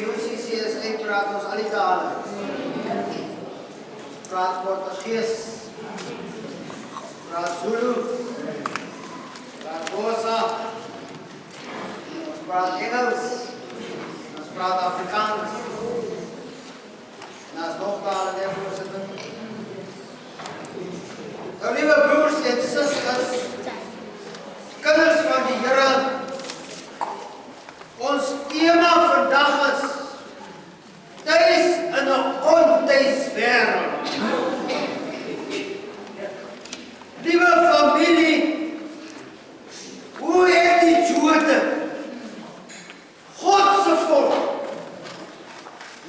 UCCSA praat ons al die tale. Ons praat Portugees, ons praat Zulu, ons praat Xhosa, ons praat Engels, ons praat Afrikaans. En as nog tale daar voorzitter. Nou liewe broers en susters, kinders van die Here, ons tema vandag is tuis in 'n ontuiswêreld. Liewe familie, hoe het die Jode, God se volk,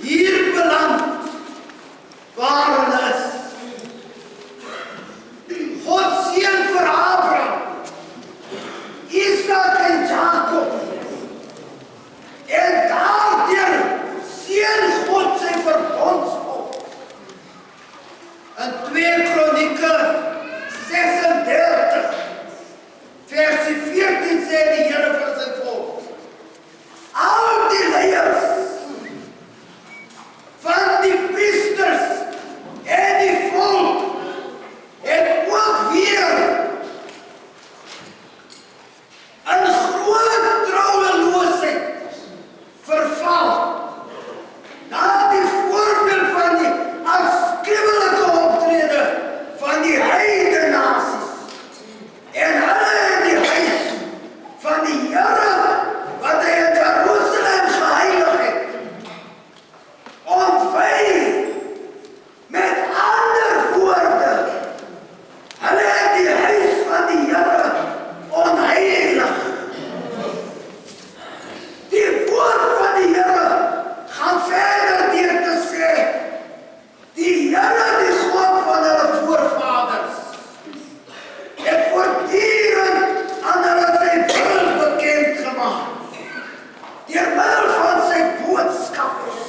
hier beland waar hulle is? God seën vir Abraham, Isak en Jakob. En daardeur seën God sy verbondsvolk. In 2 Kronieke 36, versie 14 sê die Here vir sy volk: al die leiers van die priesters en die volk het ook weer in groot trouweloosheid verval. Na die voorbeeld van die afskuwelike optrede van die heidene nasies. En hulle in die huis van die Here wat hy in Jerusalem geheilig het, ontwyk. Met ander woorde, hulle het die huis van die Here onheilig. Die woord van die Here gaan verder deur te sê, die Here, die God van hulle voorvaders, het voortdurend aan hulle sy wil bekend gemaak, deur middel van sy boodskappers.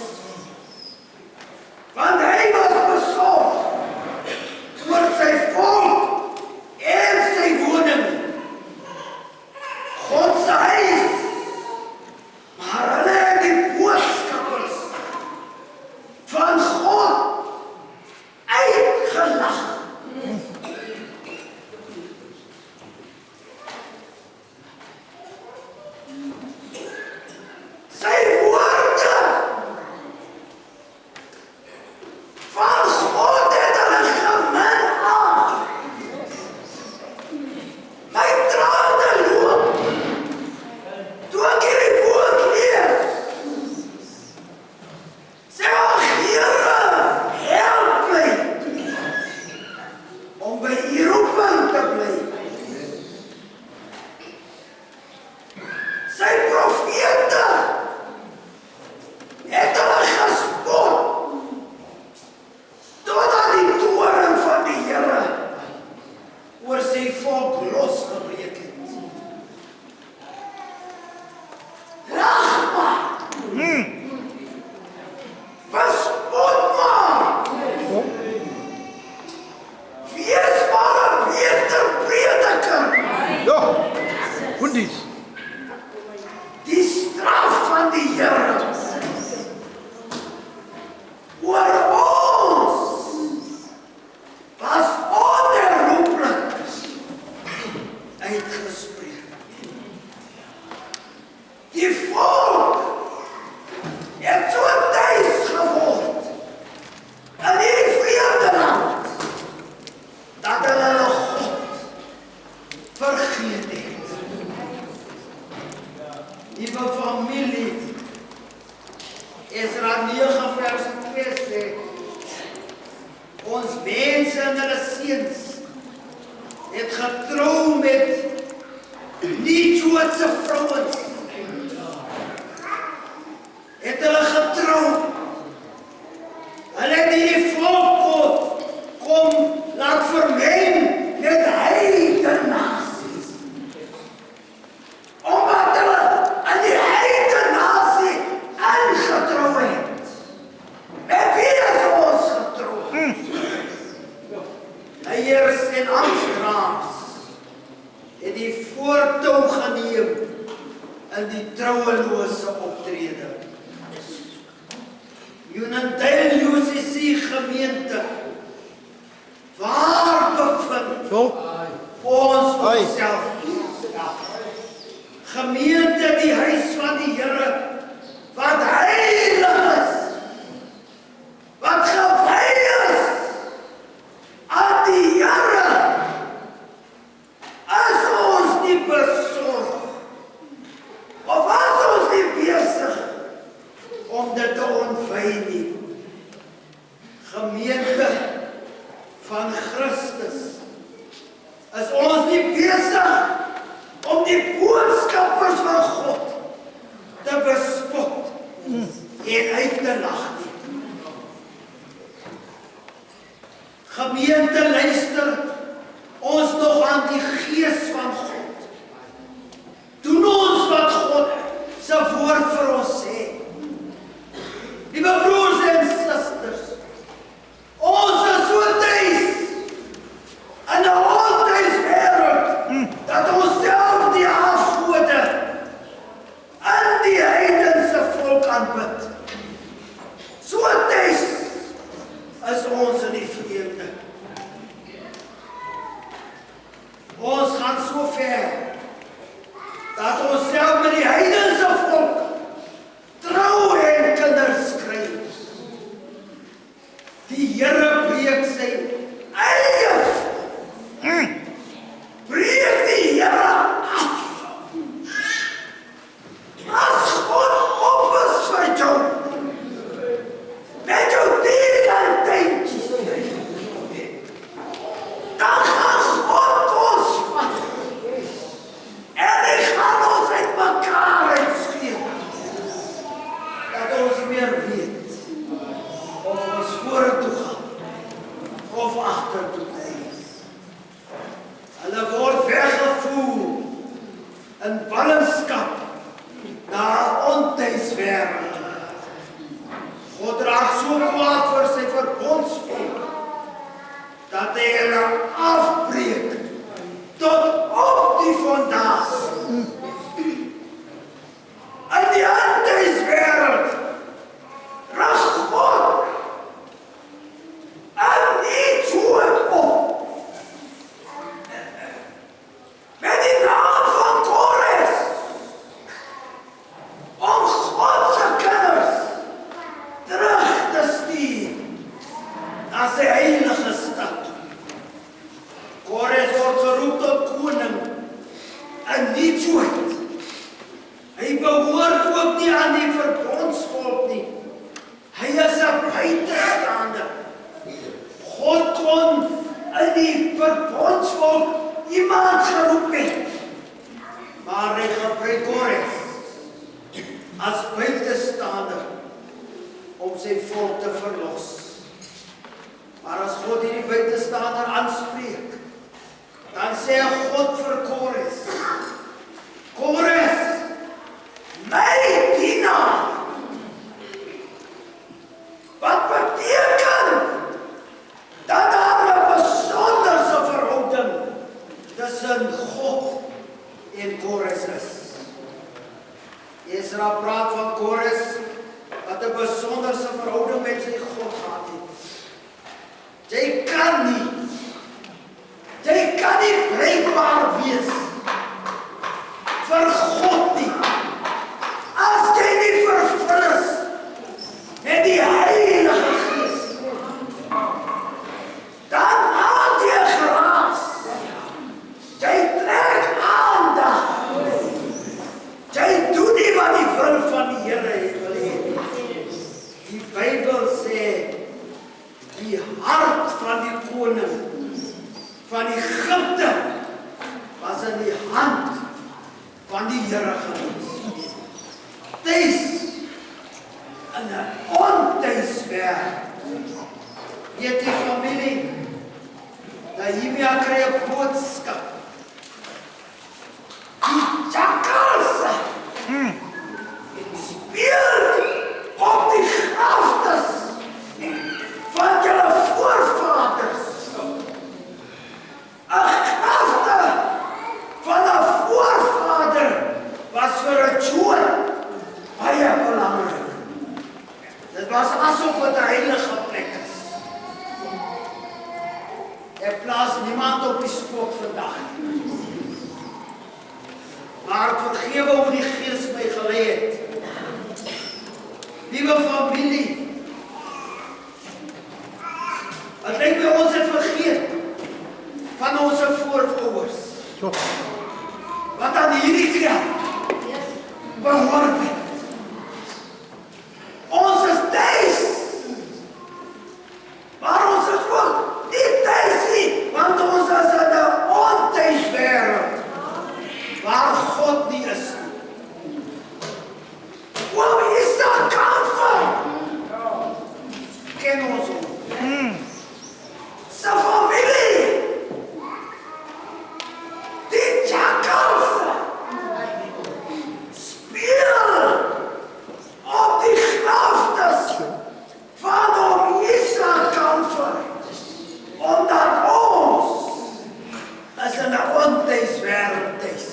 Want hy was besorg oor sy volk en sy woning, God se huis. Maar hulle het die boodskappers van God uitgelag. Sy woorde van God het hulle geminaag. My trane loop toe ek hierdie woord lees. Sê, ag Here, help my om by u roeping te bly. Sy profete het hulle gespot totdat die toorn van die Here oor sy volk losgebreek het. Lag maar! Bespot maar! Wees maar 'n beter prediker! Ja, hundies. Die straf van die Here oor ons was onherroepelik uitgespreek. Die volk het so tuis geword in hierdie vreemde land dat hulle God vergeet het. Liewe familie, Esra 9 vers 2 sê, ons mense en hulle seuns het getrou met nie-Joodse vrouens. Het hulle getrou. Hulle het hierdie volk kom laat vermeng met heidene nasies. Omdat hulle aan die heidene nasie aangetrou het. Met wie is ons getrou? Leiers en Amsterdams het die voortou geneem in die trouelose optrede. Unendale UCC gemeente, waar bevind Zo. ons Ai. onsself? Gemeente, die huis van die Here, wat heilig is, wat gewy is aan die Here, as ons nie besorg, of as ons nie besig om dit te ontwy nie. Gemeente van Christus, is ons nie besig om die boodskappers van God te bespot en uit te lag nie. Gemeente, luister ons nog aan die Gees van God. Doen ons wat God se woord vir ons sê. Liewe broers en susters, ons is so tuis in 'n ontuiswêreld dat ons self die afgode in die heidense volk aanbid. So tuis is ons in die vreemde. Ons gaan so ver dat ons self met die heidense volk trou en kinders kry. Die Here breek sy eie breek die Here af. As God op is vir jou, met jou dierenteentjies, dan gaan God ons vat. En hy gaan ons uit mekaar uitskeel. Dat ons nie meer weet of ons vorentoe gaan of agtertoe reis. Hulle word weggevoer in ballingskap na 'n ontuiswêreld. God raak so kwaad vir sy verbondsvolk dat hy hulle afbreek tot op die fondasie. In die ontuiswêreld rig God en iets op. Met die naam van Kores, om God se kinders terug te stuur na sy heilige stad. Kores word geroep tot koning en nie Jood. Hy behoort ook nie aan die verbondsvolk nie. Hy is 'n buitestander. God kon in die verbondsvolk iemand geroep het, maar hy gebruik Kores as buitestander om sy volk te verlos. Maar as God hierdie buitestander aanspreek, dan sê God vir Kores, Kores, my dienaar. Wat beteken dat daar 'n besonderse verhouding tussen God en Kores is. Esra praat van Kores wat 'n besonderse verhouding met sy God gehad het. Jy kan nie bruikbaar wees vir God nie as jy nie vervul is met die Heilige Gees. Dan haal jy geraas. Jy trek aandag. Jy doen nie wat die wil van die Here wil hê. Die Bybel sê die hart van die koning van Egipte was in die hand van die Here gewees. Tuis in 'n ontuiswêreld. Weet die familie, Nehemia kry 'n boodskap. Die jakkalse speel op die graftes van julle voorvaders. 'n grafte van 'n voorvader was vir 'n Jood baie belangrik. Dit Dit was asof het 'n heilige plek is. Ek plaas niemand op die spot vandag. Maar ek vergewe hoe die Gees my gelei het. Liewe familie, ek dink ons het vergeet van ons voorouers. So. Wat aan hierdie kant behoort het. Ons is thuis. Maar ons is ook nie thuis nie, want ons is in 'n onthuiswêreld waar God nie is nie. Waar is dat kamfer? Ken ons hom. Sy familie. Die jakkals speel op die graftes van hom Israel kamfer. Omdat ons is in 'n onthuiswêreld thuis.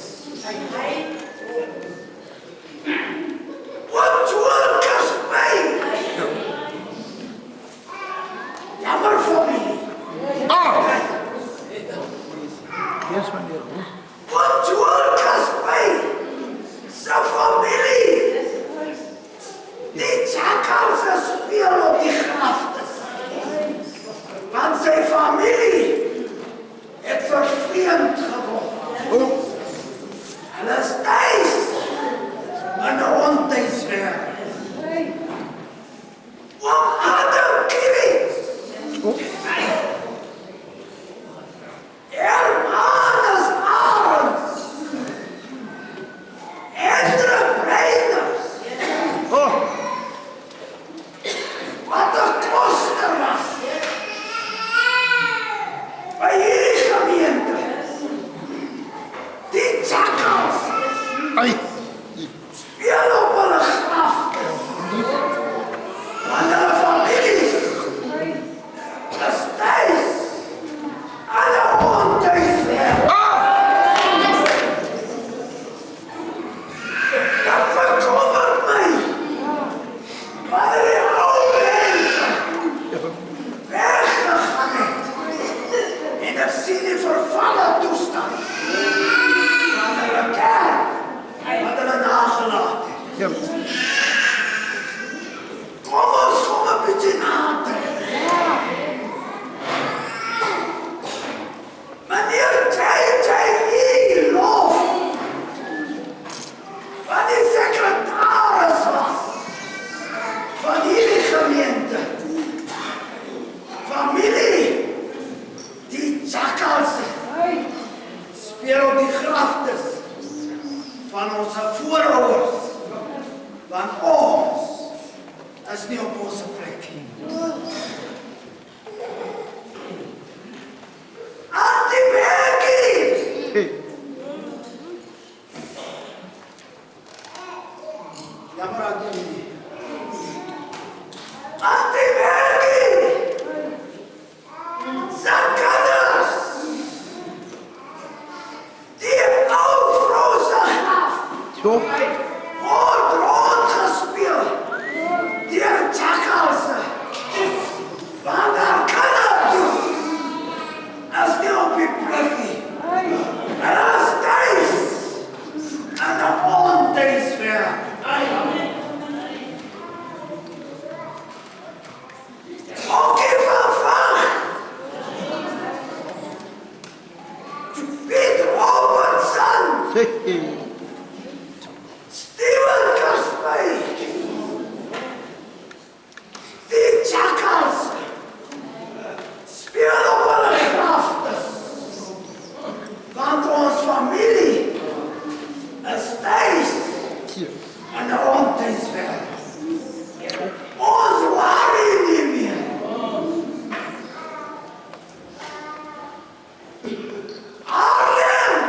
Wat Joel Kasper? Jammer familie. Yes, meneer. Wat Joel Kasper? Sy familie. Die jakkals speel op die graftes. Want sy familie het vervreemd geword. Hulle is thuis in 'n onthuiswêreld. Oom Adam Kiewit. Hermanus Arends. Hendrik Breiners. Oh, Wat 'n koster was. By hierdie gemeente. Die jakkals ai. speel op hulle grafte. Want hulle families is thuis aan 'n onthuiswêreld. Dat bekommert my. Wanneer die ou mense weggegaan het. En ek sien die vervalle toestand van hulle kerk wat hulle nagelaat het. Ja. Kom ons kom 'n bietjie nader. Meneer J.J.E. Lof, wat die sekretaris was van hierdie gemeente. Familie, die jakkals speel op die graftes van ons voorouers. Want ons is nie op ons plek nie. Antibergie! Hey. Jammer aan jullie. Antibergie! Zakkadders! Die ou vrou se graf So. word rondgespeel deur jakkals. Want haar kinders is nie op die plek nie. Hulle is thuis in 'n onthuiswêreld. Okay, van Piet Robertson, Hey. Steven Kasper, die jakkals speel op hulle graftes. Want ons familie is thuis Hier. in 'n onthuiswêreld. Ons worry nie meer. Arlen!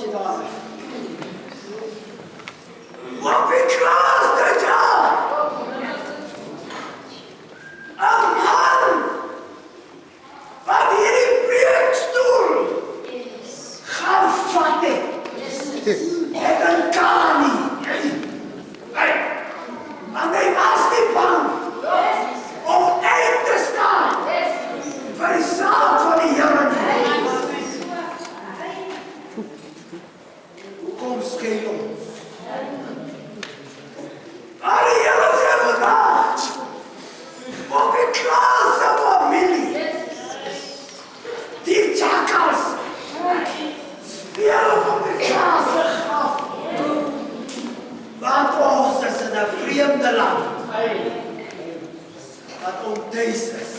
je daar. Op die klas dit jaar. Een man wat hierdie preekstoel gaan vat het. Het een kanie. Maar hy was nie bang om uit te staan vir die saak van die Here nie. Hoekom skei ons? Maar die Here sê vandag, op die klas se familie, die jakkals, speel op die klas se graf. Want ons is in 'n vreemde land, wat ontuis is.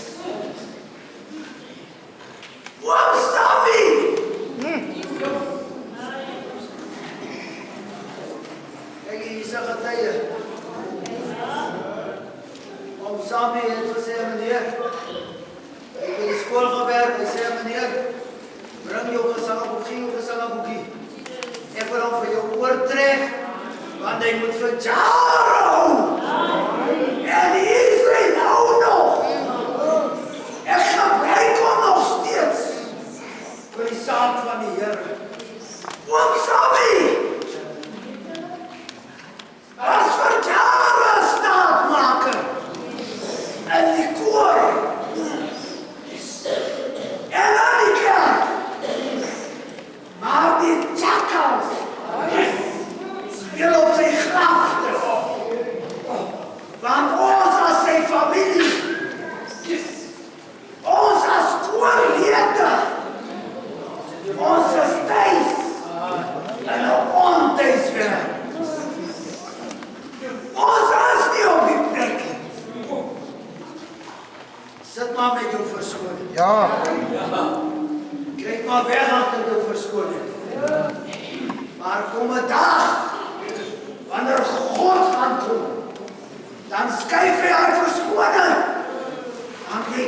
Oom Sammy! Kijk, hier is 'n getuie. Oom Sammy het gesê, meneer, ek het in die skool gewerk, hy sê, meneer, bring jou gesangboekie. Ek wil hom vir jou oortrek, want hy moet vir jare hou. En hier is hy nou nog. Ek gebruik hom nog steeds vir die saak van die Here. Oom Sammy was vir jare staatmaker in die koor en aan die kerk. Maar die jakkals speel op sy grafte. Want ons as sy familie, ons as koorlede, ons is thuis in 'n ontuiswerk. Ons is nie op die plek. Sit maar met jou verskoning. Ja. Kyk maar weg agter jou verskoning. Maar kom 'n dag, wanneer God gaan kom, dan skuif hy uit verskoning. Dan jy